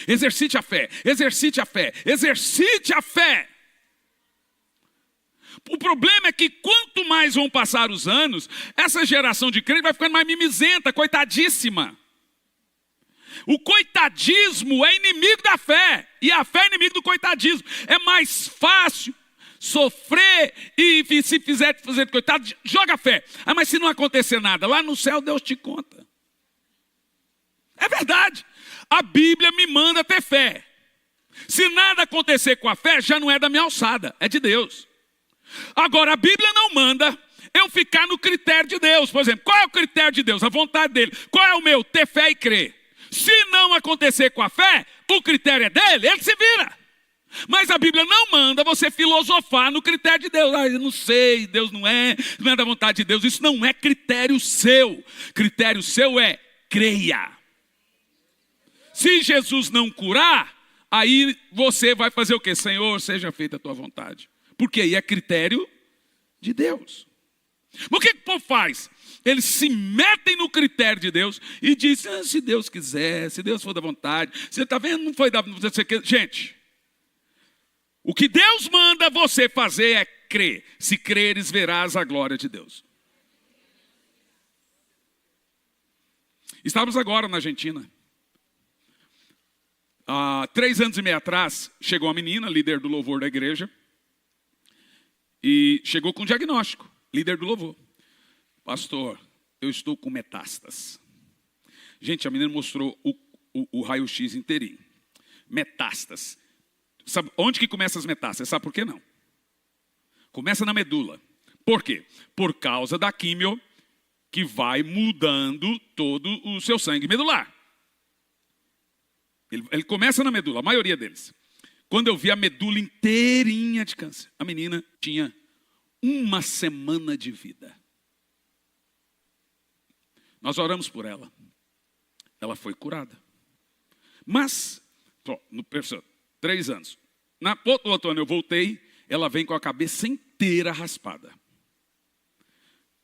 Exercite a fé, exercite a fé, exercite a fé. O problema é que quanto mais vão passar os anos, essa geração de crente vai ficando mais mimizenta, coitadíssima. O coitadismo é inimigo da fé, e a fé é inimigo do coitadismo. É mais fácil sofrer e se fizer fazer de coitado, joga a fé. Ah, mas se não acontecer nada, lá no céu Deus te conta. É verdade. A Bíblia me manda ter fé. Se nada acontecer com a fé, já não é da minha alçada, é de Deus. Agora, a Bíblia não manda eu ficar no critério de Deus. Por exemplo, qual é o critério de Deus? A vontade dele. Qual é o meu? Ter fé e crer. Se não acontecer com a fé, o critério é dele, ele se vira. Mas a Bíblia não manda você filosofar no critério de Deus. Ah, eu não sei, Deus não é da vontade de Deus. Isso não é critério seu. Critério seu é creia. Se Jesus não curar, aí você vai fazer o quê? Senhor, seja feita a tua vontade. Porque aí é critério de Deus. Mas o que o povo faz? Eles se metem no critério de Deus e dizem, se Deus quiser, se Deus for da vontade. Você está vendo? Não foi da vontade. Gente, o que Deus manda você fazer é crer. Se creres, verás a glória de Deus. Estávamos agora na Argentina. Há 3 anos e meio atrás, chegou uma menina, líder do louvor da igreja. E chegou com um diagnóstico, líder do louvor. Pastor, eu estou com metástases. Gente, a menina mostrou o raio-x inteirinho. Metástases. Sabe onde que começa as metástases? Sabe por que não? Começa na medula. Por quê? Por causa da químio que vai mudando todo o seu sangue medular. Ele começa na medula, a maioria deles. Quando eu vi a medula inteirinha de câncer, a menina tinha 1 semana de vida. Nós oramos por ela. Ela foi curada. Mas, no 3 anos. Na outro ano eu voltei, ela vem com a cabeça inteira raspada.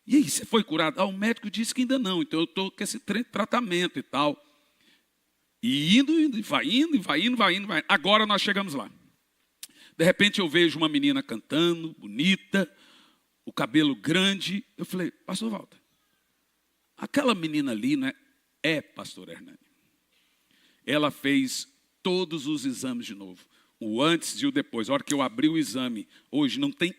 E aí, você foi curada? O médico disse que ainda não, então eu estou com esse tratamento e tal. E vai indo. Agora nós chegamos lá. De repente eu vejo uma menina cantando, bonita, o cabelo grande. Eu falei, pastor Walter, aquela menina ali, né, é pastor Hernani. Ela fez todos os exames de novo. O antes e o depois. A hora que eu abri o exame, hoje não tem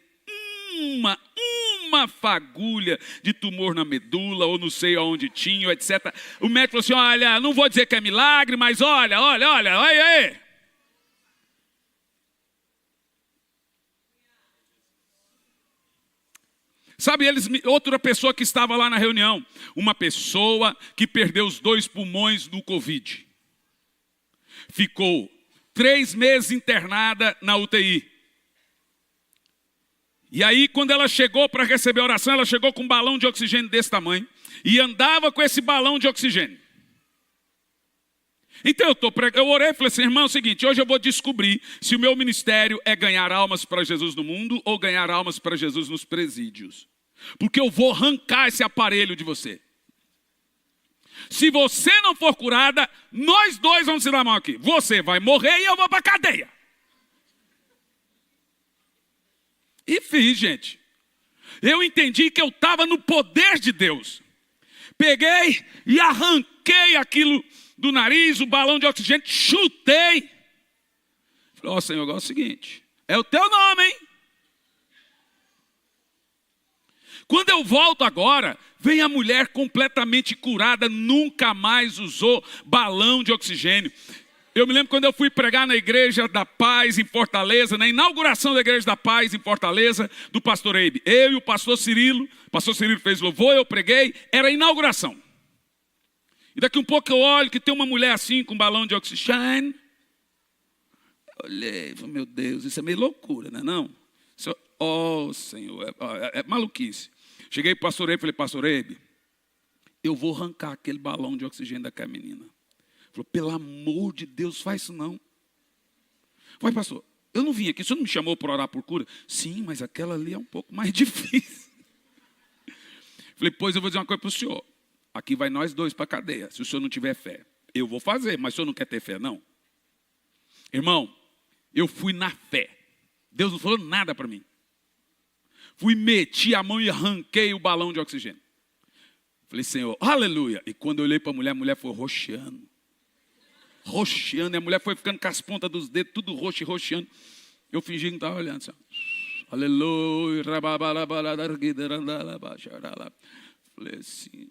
uma fagulha de tumor na medula, ou não sei aonde tinha, etc. O médico falou assim, olha, não vou dizer que é milagre, mas olha. Sabe, outra pessoa que estava lá na reunião, uma pessoa que perdeu os 2 pulmões do Covid. Ficou 3 meses internada na UTI. E aí, quando ela chegou para receber a oração, ela chegou com um balão de oxigênio desse tamanho e andava com esse balão de oxigênio. Então eu orei e falei assim, irmão, é o seguinte, hoje eu vou descobrir se o meu ministério é ganhar almas para Jesus no mundo ou ganhar almas para Jesus nos presídios. Porque eu vou arrancar esse aparelho de você. Se você não for curada, nós dois vamos se dar a mão aqui. Você vai morrer e eu vou para a cadeia. E fiz, gente. Eu entendi que eu estava no poder de Deus. Peguei e arranquei aquilo do nariz, o balão de oxigênio, chutei. Falei, Senhor, agora é o seguinte, é o teu nome, hein? Quando eu volto agora, vem a mulher completamente curada, nunca mais usou balão de oxigênio. Eu me lembro quando eu fui pregar na Igreja da Paz em Fortaleza, na inauguração da Igreja da Paz em Fortaleza, do pastor Eibe. Eu e o pastor Cirilo fez louvor, eu preguei, era a inauguração. E daqui um pouco eu olho que tem uma mulher assim, com um balão de oxigênio. Eu olhei, falei, meu Deus, isso é meio loucura, não é não? Senhor, é maluquice. Cheguei para o pastor Eibe e falei, pastor Eibe, eu vou arrancar aquele balão de oxigênio daquela menina. Falou, pelo amor de Deus, faz isso não. Vai, pastor, eu não vim aqui, o senhor não me chamou para orar por cura? Sim, mas aquela ali é um pouco mais difícil. Falei, pois eu vou dizer uma coisa para o senhor. Aqui vai nós dois para a cadeia, se o senhor não tiver fé. Eu vou fazer, mas o senhor não quer ter fé, não? Irmão, eu fui na fé. Deus não falou nada para mim. Fui, meti a mão e arranquei o balão de oxigênio. Falei, Senhor, aleluia. E quando eu olhei para a mulher foi roxeando. E a mulher foi ficando com as pontas dos dedos, tudo roxo e roxeando. Eu fingi que não estava olhando. Assim, aleluia. Falei assim,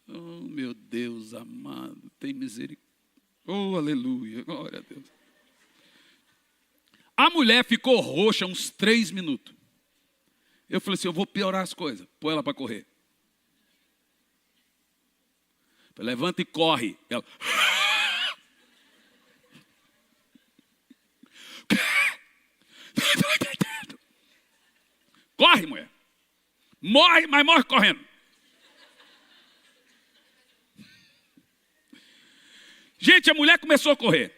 oh meu Deus amado, tem misericórdia. Oh, aleluia, glória a Deus. A mulher ficou roxa uns 3 minutos. Eu falei assim, eu vou piorar as coisas. Põe ela para correr. Levanta e corre. Ela... Corre, mulher. Morre, mas morre correndo. Gente, a mulher começou a correr.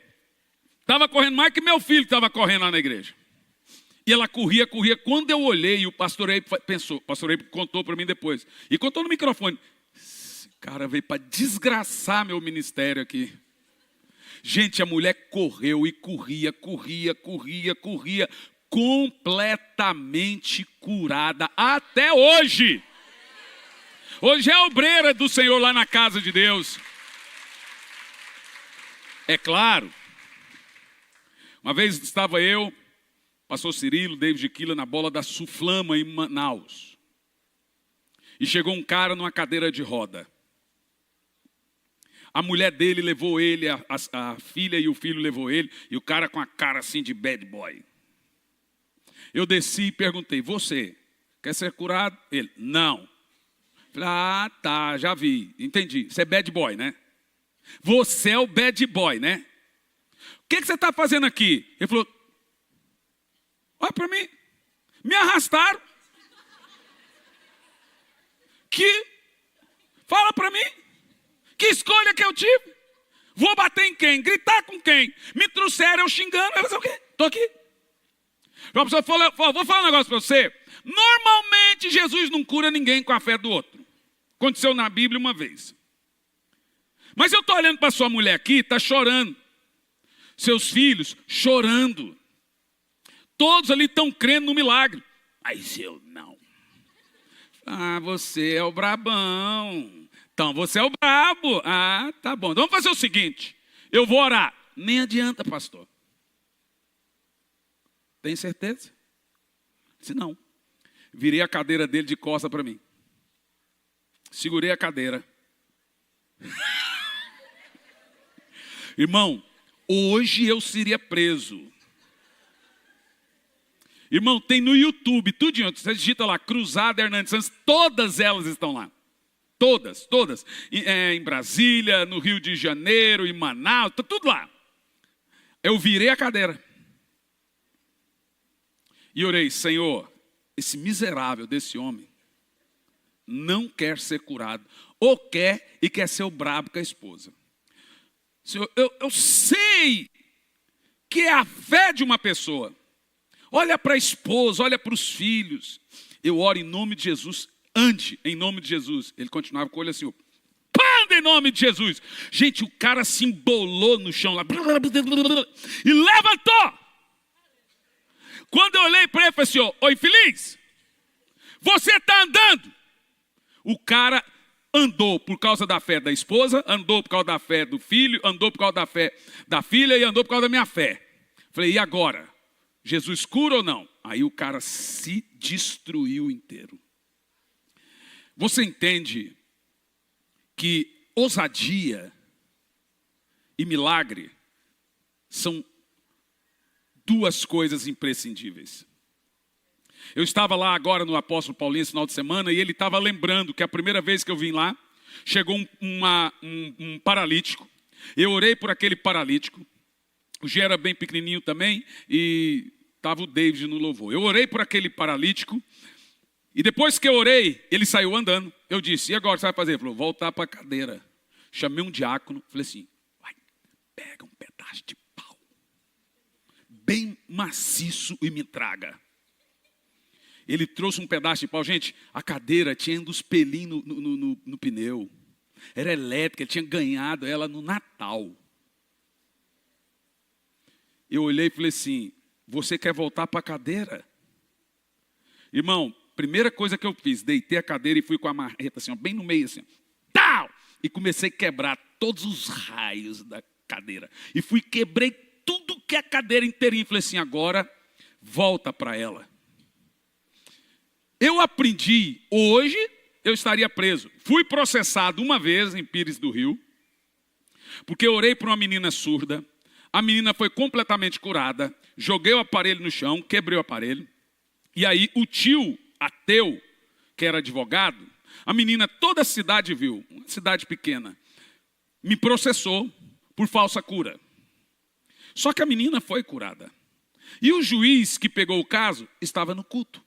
Estava correndo mais que meu filho que estava correndo lá na igreja. E ela corria. Quando eu olhei, o pastor Eibe pensou, o pastor Eibe contou para mim depois. E contou no microfone. Esse cara veio para desgraçar meu ministério aqui. Gente, a mulher correu e corria, completamente curada até hoje. Hoje é obreira do Senhor lá na casa de Deus. É claro. Uma vez estava eu, pastor Cirilo, David Quila, na bola da Suflama em Manaus. E chegou um cara numa cadeira de roda. A mulher dele levou ele, a filha e o filho levou ele, e o cara com a cara assim de bad boy. Eu desci e perguntei, você Quer ser curado? Ele, não. Falei, ah, tá, já vi, entendi. Você é bad boy, né? Você é o bad boy, né? O que você está fazendo aqui? Ele falou, olha para mim, me arrastaram. Fala para mim, que escolha que eu tive? Vou bater em quem? Gritar com quem? Me trouxeram eu xingando, vai fazer o quê? Estou aqui. A pessoa falou, vou falar um negócio para você. Normalmente Jesus não cura ninguém com a fé do outro. Aconteceu na Bíblia uma vez. Mas eu estou olhando para sua mulher aqui, está chorando. Seus filhos chorando. Todos ali estão crendo no milagre. Mas eu não. Ah, você é o brabão. Então, você é o brabo. Ah, tá bom. Então, vamos fazer o seguinte. Eu vou orar. Nem adianta, pastor. Tem certeza? Disse, não. Virei a cadeira dele de costa para mim. Segurei a cadeira. Irmão, hoje eu seria preso. Irmão, tem no YouTube, tudinho. Você digita lá, Cruzada Hernandes Santos, todas elas estão lá. Todas. Em Brasília, no Rio de Janeiro, em Manaus, está tudo lá. Eu virei a cadeira. E orei, Senhor, esse miserável desse homem não quer ser curado. Ou quer e quer ser o brabo com a esposa. Senhor, eu sei que é a fé de uma pessoa. Olha para a esposa, olha para os filhos. Eu oro em nome de Jesus. Ande em nome de Jesus. Ele continuava com o olho assim. Panda em nome de Jesus. Gente, o cara se embolou no chão lá. E levantou. Quando eu olhei para ele, eu falei assim, ô infeliz, você está andando. O cara andou por causa da fé da esposa, andou por causa da fé do filho, andou por causa da fé da filha e andou por causa da minha fé. Falei, e agora? Jesus cura ou não? Aí o cara se destruiu inteiro. Você entende que ousadia e milagre são duas coisas imprescindíveis. Eu estava lá agora no Apóstolo Paulinho esse final de semana e ele estava lembrando que a primeira vez que eu vim lá, chegou um paralítico. Eu orei por aquele paralítico. O G era bem pequenininho também e estava o David no louvor. Eu orei por aquele paralítico e depois que eu orei, ele saiu andando. Eu disse, e agora o que você vai fazer? Ele falou, voltar para a cadeira. Chamei um diácono, falei assim, vai, pega um pedaço de pau, bem maciço e me traga. Ele trouxe um pedaço de pau. Gente, a cadeira tinha uns pelinhos no pneu. Era elétrica, ele tinha ganhado ela no Natal. Eu olhei e falei assim, você quer voltar para a cadeira? Irmão, primeira coisa que eu fiz, deitei a cadeira e fui com a marreta assim, ó, bem no meio assim. Tal! E comecei a quebrar todos os raios da cadeira. E quebrei tudo que a cadeira inteirinha. Falei assim, agora volta para ela. Eu aprendi, hoje eu estaria preso. Fui processado uma vez em Pires do Rio, porque eu orei para uma menina surda. A menina foi completamente curada. Joguei o aparelho no chão, quebrei o aparelho. E aí o tio ateu, que era advogado, a menina, toda a cidade viu, uma cidade pequena, me processou por falsa cura. Só que a menina foi curada. E o juiz que pegou o caso estava no culto.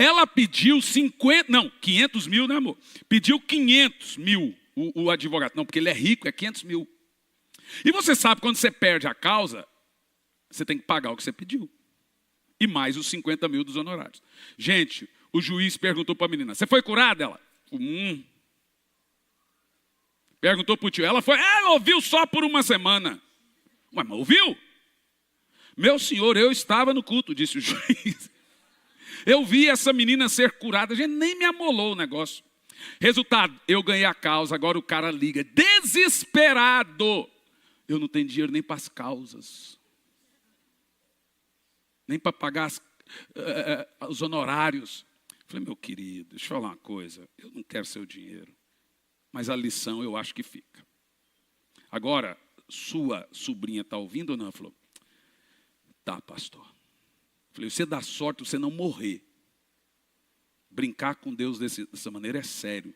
Ela pediu 500 mil, né, amor? Pediu 500 mil o advogado. Não, porque ele é rico, é 500 mil. E você sabe, quando você perde a causa, você tem que pagar o que você pediu. E mais os 50 mil dos honorários. Gente, o juiz perguntou para a menina, você foi curada? Ela, Perguntou para o tio, ela ouviu só por uma semana. Ué, mas ouviu? Meu senhor, eu estava no culto, disse o juiz. Eu vi essa menina ser curada, a gente nem me amolou o negócio. Resultado, eu ganhei a causa, agora o cara liga, desesperado. Eu não tenho dinheiro nem para as causas. Nem para pagar os honorários. Falei, meu querido, deixa eu falar uma coisa. Eu não quero seu dinheiro. Mas a lição eu acho que fica. Agora, sua sobrinha está ouvindo ou não? Ela falou, Tá, pastor. Falei, você dá sorte você não morrer. Brincar com Deus dessa maneira é sério.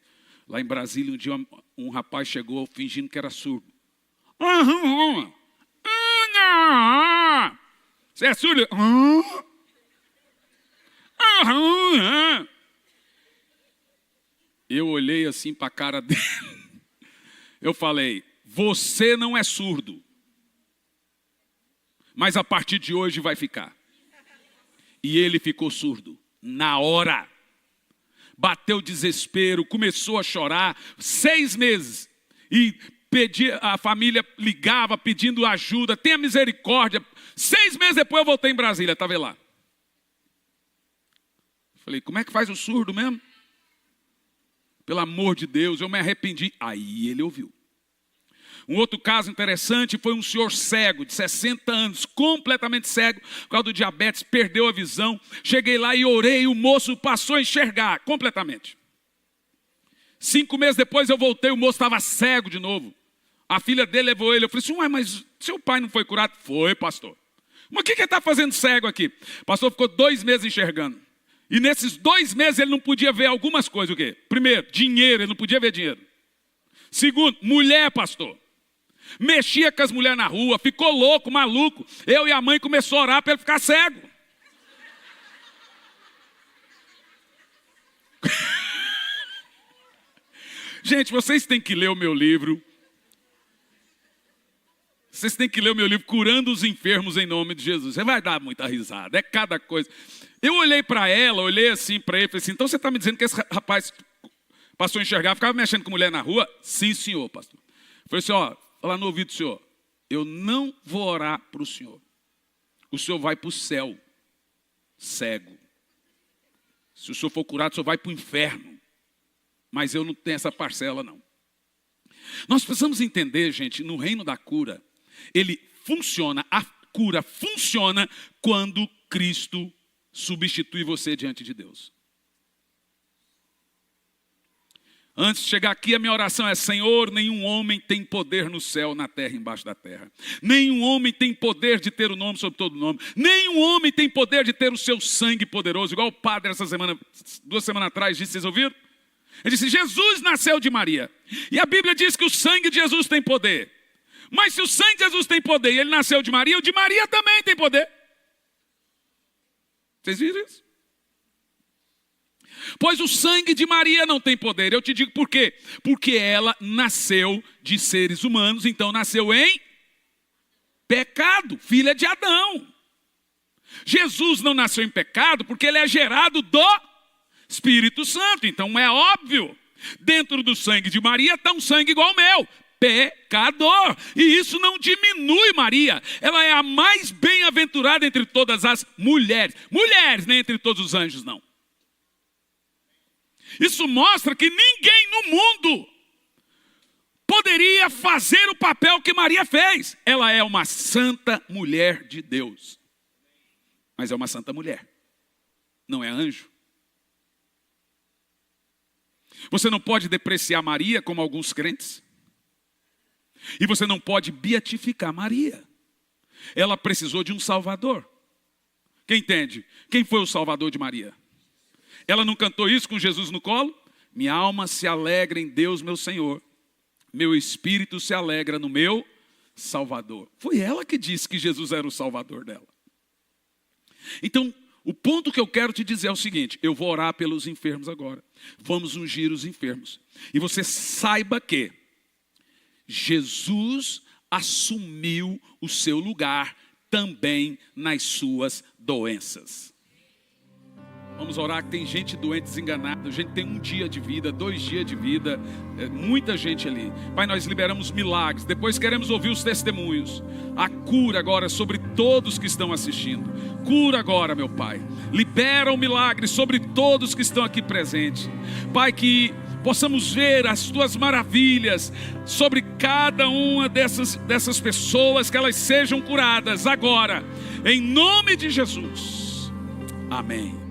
Lá em Brasília, um dia um rapaz chegou fingindo que era surdo. Você é surdo? Eu olhei assim para a cara dele. Eu falei, você não é surdo. Mas a partir de hoje vai ficar. E ele ficou surdo. Na hora. Bateu desespero, começou a chorar. 6 meses. E a família ligava pedindo ajuda. Tenha misericórdia. 6 meses depois eu voltei em Brasília, estava lá. Falei, como é que faz o surdo mesmo? Pelo amor de Deus, eu me arrependi. Aí ele ouviu. Um outro caso interessante foi um senhor cego, de 60 anos, completamente cego, por causa do diabetes, perdeu a visão. Cheguei lá e orei, o moço passou a enxergar completamente. 5 meses depois eu voltei, o moço estava cego de novo. A filha dele levou ele, eu falei assim, ué, mas seu pai não foi curado? Foi, pastor. Mas o que ele está fazendo cego aqui? O pastor ficou 2 meses enxergando. E nesses 2 meses ele não podia ver algumas coisas, o quê? Primeiro, dinheiro, ele não podia ver dinheiro. Segundo, mulher, pastor. Mexia com as mulheres na rua, ficou louco, maluco. Eu e a mãe começou a orar para ele ficar cego. Gente, vocês têm que ler o meu livro. Vocês têm que ler o meu livro, Curando os Enfermos em Nome de Jesus. Você vai dar muita risada, é cada coisa. Eu olhei para ela, olhei assim para ele, falei assim, então você está me dizendo que esse rapaz passou a enxergar, ficava mexendo com mulher na rua? Sim, senhor, pastor. Eu falei assim, ó, fala no ouvido do senhor, eu não vou orar para o senhor. O senhor vai para o céu, cego. Se o senhor for curado, o senhor vai para o inferno. Mas eu não tenho essa parcela, não. Nós precisamos entender, gente, no reino da cura, ele funciona, a cura funciona quando Cristo substitui você diante de Deus. Antes de chegar aqui, a minha oração é, Senhor, nenhum homem tem poder no céu, na terra, embaixo da terra. Nenhum homem tem poder de ter o nome sobre todo nome. Nenhum homem tem poder de ter o seu sangue poderoso. Igual o padre essa semana, 2 semanas atrás, disse, vocês ouviram? Ele disse, Jesus nasceu de Maria. E a Bíblia diz que o sangue de Jesus tem poder. Mas se o sangue de Jesus tem poder e ele nasceu de Maria, o de Maria também tem poder. Vocês viram isso? Pois o sangue de Maria não tem poder. Eu te digo por quê? Porque ela nasceu de seres humanos, então nasceu em pecado, filha de Adão. Jesus não nasceu em pecado porque ele é gerado do Espírito Santo. Então é óbvio, dentro do sangue de Maria está um sangue igual ao meu, pecador. E isso não diminui Maria. Ela é a mais bem-aventurada entre todas as mulheres. Mulheres, nem entre todos os anjos, não. Isso mostra que ninguém no mundo poderia fazer o papel que Maria fez. Ela é uma santa mulher de Deus. Mas é uma santa mulher. Não é anjo. Você não pode depreciar Maria como alguns crentes. E você não pode beatificar Maria. Ela precisou de um Salvador. Quem entende? Quem foi o Salvador de Maria? Ela não cantou isso com Jesus no colo? Minha alma se alegra em Deus, meu Senhor. Meu espírito se alegra no meu Salvador. Foi ela que disse que Jesus era o Salvador dela. Então, o ponto que eu quero te dizer é o seguinte. Eu vou orar pelos enfermos agora. Vamos ungir os enfermos. E você saiba que Jesus assumiu o seu lugar também nas suas doenças. Vamos orar que tem gente doente, desenganada. A gente tem 1 dia de vida, 2 dias de vida. Muita gente ali. Pai, nós liberamos milagres. Depois queremos ouvir os testemunhos. A cura agora sobre todos que estão assistindo. Cura agora, meu Pai. Libera o milagre sobre todos que estão aqui presentes. Pai, que possamos ver as Tuas maravilhas sobre cada uma dessas pessoas, que elas sejam curadas agora. Em nome de Jesus. Amém.